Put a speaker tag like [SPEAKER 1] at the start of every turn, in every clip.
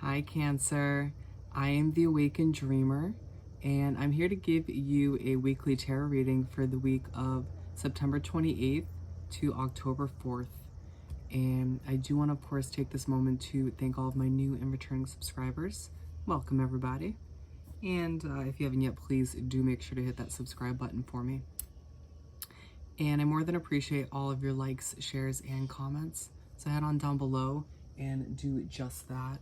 [SPEAKER 1] Hi Cancer, I am the Awakened Dreamer and I'm here to give you a weekly tarot reading for the week of September 28th to October 4th. And I do want to of course take this moment to thank all of my new and returning subscribers. Welcome everybody. And if you haven't yet, please do make sure to hit that subscribe button for me. And I more than appreciate all of your likes, shares, and comments. So head on down below and do just that.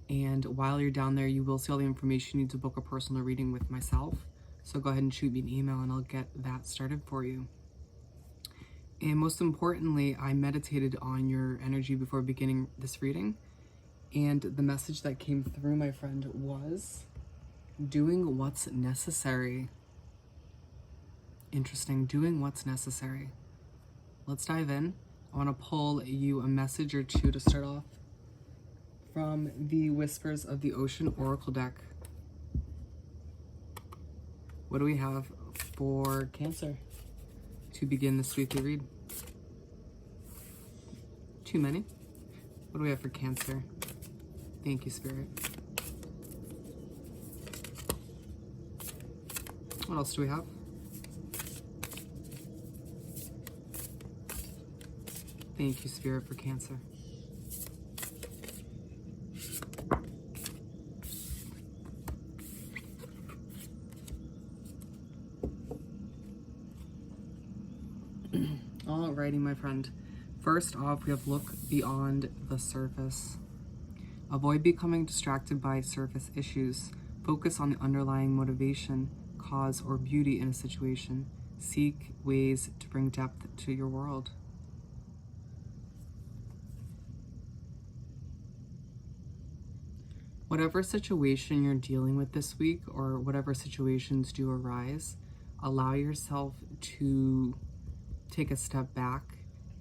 [SPEAKER 1] And while you're down there, you will see all the information you need to book a personal reading with myself. So go ahead and shoot me an email and I'll get that started for you. And most importantly, I meditated on your energy before beginning this reading. And the message that came through, my friend, was doing what's necessary. Interesting, doing what's necessary. Let's dive in. I want to pull you a message or two to start off from the Whispers of the Ocean Oracle deck. What do we have for Cancer to begin this weekly read? Too many? What do we have for Cancer? Thank you, Spirit. What else do we have? Thank you, Spirit, for Cancer. Alrighty, my friend. First off, we have look beyond the surface. Avoid becoming distracted by surface issues. Focus on the underlying motivation, cause, or beauty in a situation. Seek ways to bring depth to your world. Whatever situation you're dealing with this week, or whatever situations do arise, allow yourself to take a step back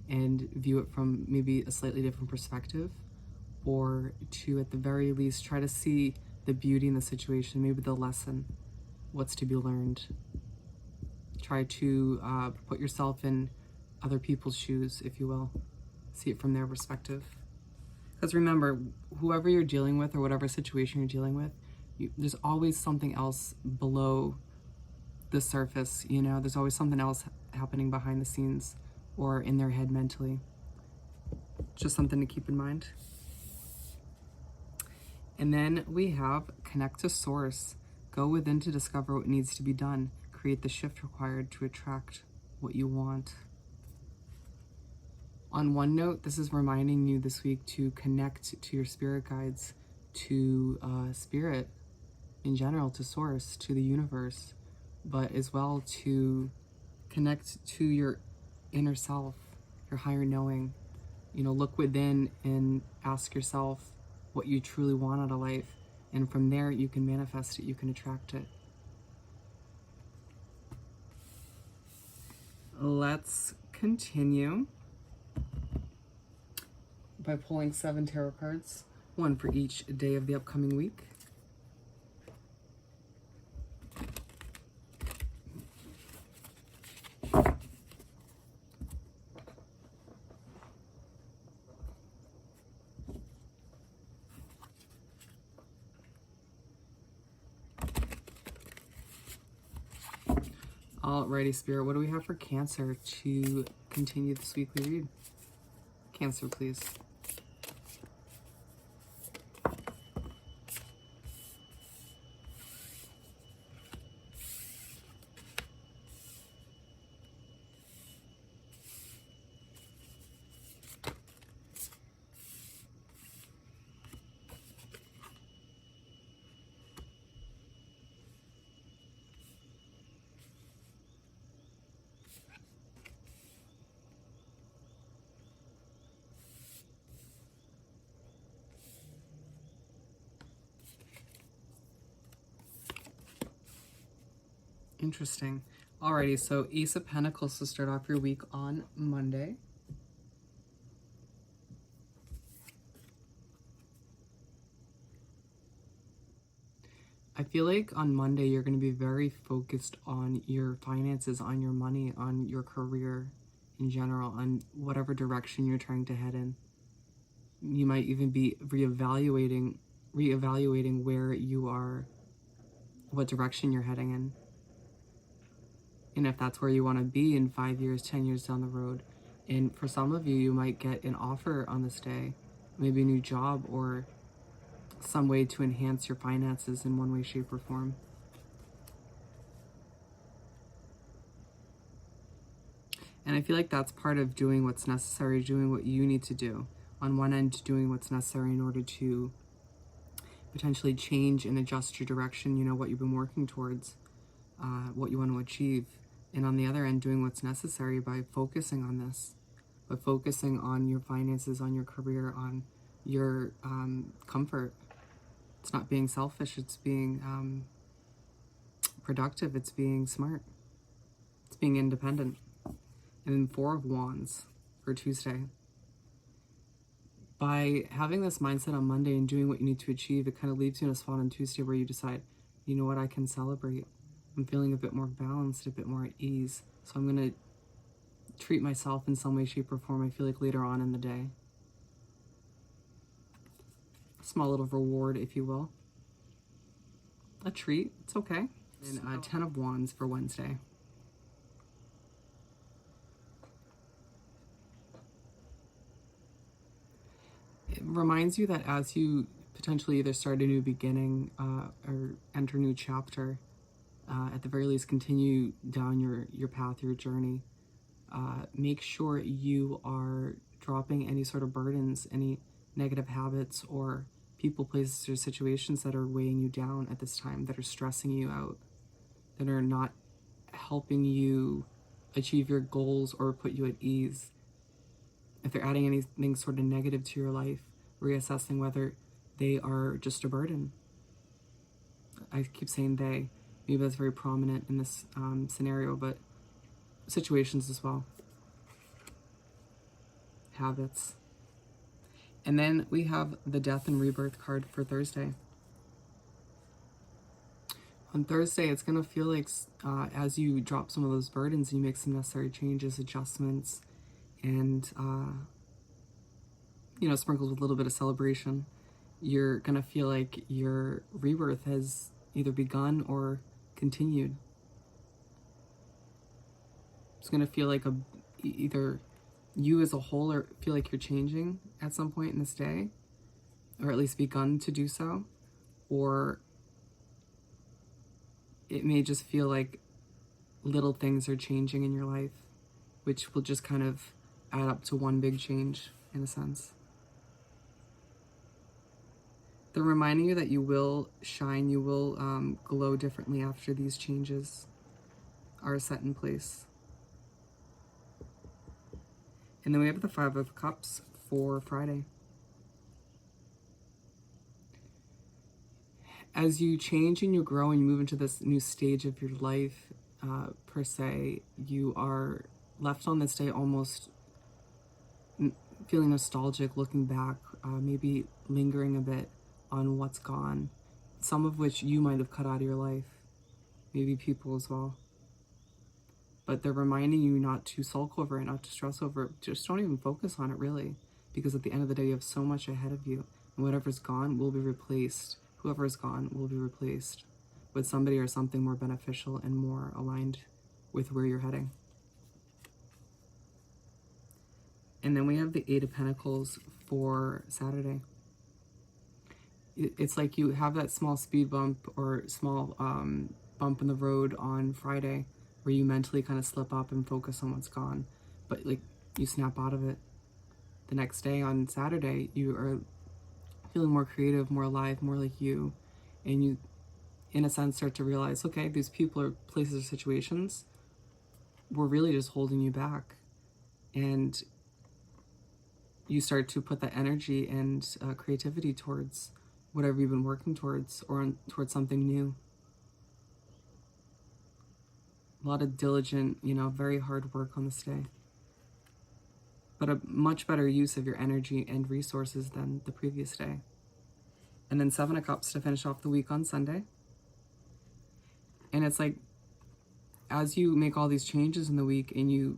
[SPEAKER 1] and view it from maybe a slightly different perspective, or to at the very least try to see the beauty in the situation, maybe the lesson, what's to be learned. Try to put yourself in other people's shoes, if you will. See it from their perspective. Because remember, whoever you're dealing with or whatever situation you're dealing with, there's always something else below the surface, you know? There's always something else happening behind the scenes or in their head mentally. Just something to keep in mind. And then we have connect to source. Go within to discover what needs to be done. Create the shift required to attract what you want. On one note, this is reminding you this week to connect to your spirit guides, to spirit in general, to source, to the universe, but as well to connect to your inner self, your higher knowing. You know, look within and ask yourself what you truly want out of life. And from there, you can manifest it, you can attract it. Let's continue by pulling 7 tarot cards, one for each day of the upcoming week. Alrighty, Spirit, what do we have for Cancer to continue this weekly read? Cancer, please. Interesting. Alrighty, so Ace of Pentacles to start off your week on Monday. I feel like on Monday you're going to be very focused on your finances, on your money, on your career in general, on whatever direction you're trying to head in. You might even be reevaluating where you are, what direction you're heading in, and if that's where you want to be in 5 years, 10 years down the road. And for some of you, you might get an offer on this day, maybe a new job or some way to enhance your finances in one way, shape, or form. And I feel like that's part of doing what's necessary, doing what you need to do. On one end, doing what's necessary in order to potentially change and adjust your direction, what you've been working towards, what you want to achieve. And on the other end, doing what's necessary by focusing on this, by focusing on your finances, on your career, on your comfort. It's not being selfish, it's being productive, it's being smart, it's being independent. And then 4 of Wands for Tuesday. By having this mindset on Monday and doing what you need to achieve, it kind of leaves you in a spot on Tuesday where you decide, you know what, I can celebrate. I'm feeling a bit more balanced, a bit more at ease. So I'm going to treat myself in some way, shape, or form, I feel like, later on in the day. A small little reward, if you will. A treat, it's okay. And 10 of Wands for Wednesday. It reminds you that as you potentially either start a new beginning or enter a new chapter, at the very least continue down your path, your journey, make sure you are dropping any sort of burdens, any negative habits or people, places, or situations that are weighing you down at this time, that are stressing you out, that are not helping you achieve your goals or put you at ease. If they're adding anything sort of negative to your life, reassessing whether they are just a burden. I keep saying they. Maybe that's very prominent in this scenario, but situations as well. Habits. And then we have the Death and Rebirth card for Thursday. On Thursday, it's going to feel like as you drop some of those burdens, you make some necessary changes, adjustments, and sprinkled with a little bit of celebration, you're going to feel like your rebirth has either begun or continued. It's going to feel like either you as a whole or feel like you're changing at some point in this day, or at least begun to do so, or it may just feel like little things are changing in your life, which will just kind of add up to one big change in a sense. They're reminding you that you will shine, you will glow differently after these changes are set in place. And then we have the 5 of Cups for Friday. As you change and you grow and you move into this new stage of your life, per se, you are left on this day almost feeling nostalgic, looking back, maybe lingering a bit on what's gone, some of which you might have cut out of your life, maybe people as well. But they're reminding you not to sulk over it, not to stress over it. Just don't even focus on it, really, because at the end of the day, you have so much ahead of you, and whatever's gone will be replaced. Whoever is gone will be replaced with somebody or something more beneficial and more aligned with where you're heading. And then we have the 8 of Pentacles for Saturday. It's like you have that small speed bump or small bump in the road on Friday where you mentally kind of slip up and focus on what's gone, but like you snap out of it. The next day on Saturday, you are feeling more creative, more alive, more like you, and you, in a sense, start to realize, okay, these people or places or situations were really just holding you back, and you start to put that energy and creativity towards whatever you've been working towards, or towards something new. A lot of diligent, very hard work on this day, but a much better use of your energy and resources than the previous day. And then 7 of Cups to finish off the week on Sunday. And it's like, as you make all these changes in the week and you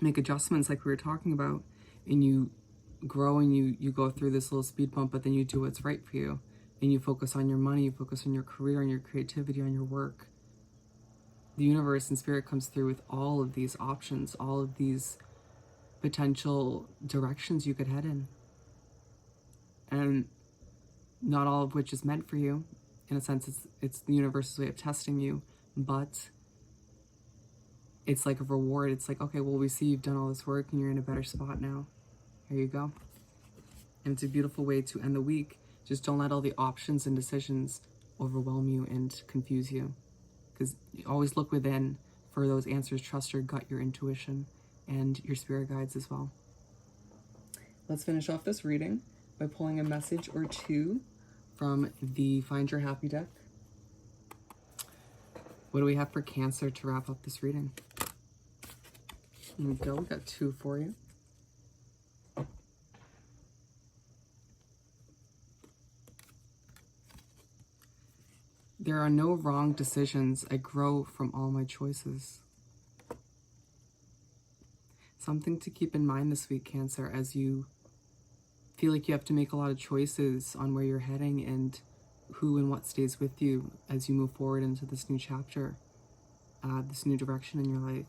[SPEAKER 1] make adjustments like we were talking about, and you grow and you go through this little speed bump, but then you do what's right for you. And you focus on your money, you focus on your career, on your creativity, on your work. The universe and spirit comes through with all of these options, all of these potential directions you could head in. And not all of which is meant for you. In a sense, it's the universe's way of testing you, but it's like a reward. It's like, okay, well, we see you've done all this work and you're in a better spot now. Here you go. And it's a beautiful way to end the week. Just don't let all the options and decisions overwhelm you and confuse you. Because you always look within for those answers. Trust your gut, your intuition, and your spirit guides as well. Let's finish off this reading by pulling a message or two from the Find Your Happy deck. What do we have for Cancer to wrap up this reading? Here we go. We got two for you. There are no wrong decisions. I grow from all my choices. Something to keep in mind this week, Cancer, as you feel like you have to make a lot of choices on where you're heading and who and what stays with you as you move forward into this new chapter, this new direction in your life.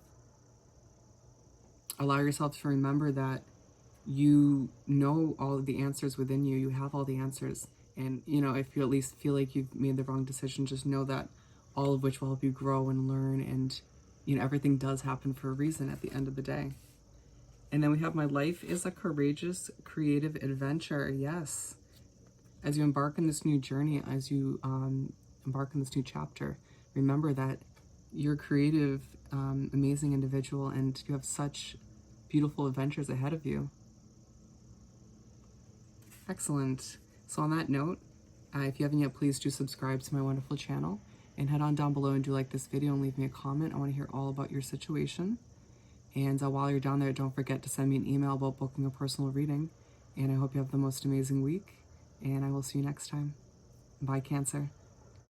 [SPEAKER 1] Allow yourself to remember that you know all of the answers within you. You have all the answers. And, you know, if you at least feel like you've made the wrong decision, just know that all of which will help you grow and learn. And, you know, everything does happen for a reason at the end of the day. And then we have my life is a courageous, creative adventure. Yes. As you embark on this new journey, as you embark on this new chapter, remember that you're a creative, amazing individual, and you have such beautiful adventures ahead of you. Excellent. So on that note, if you haven't yet, please do subscribe to my wonderful channel and head on down below and do like this video and leave me a comment. I want to hear all about your situation. And while you're down there, don't forget to send me an email about booking a personal reading. And I hope you have the most amazing week. And I will see you next time. Bye, Cancer.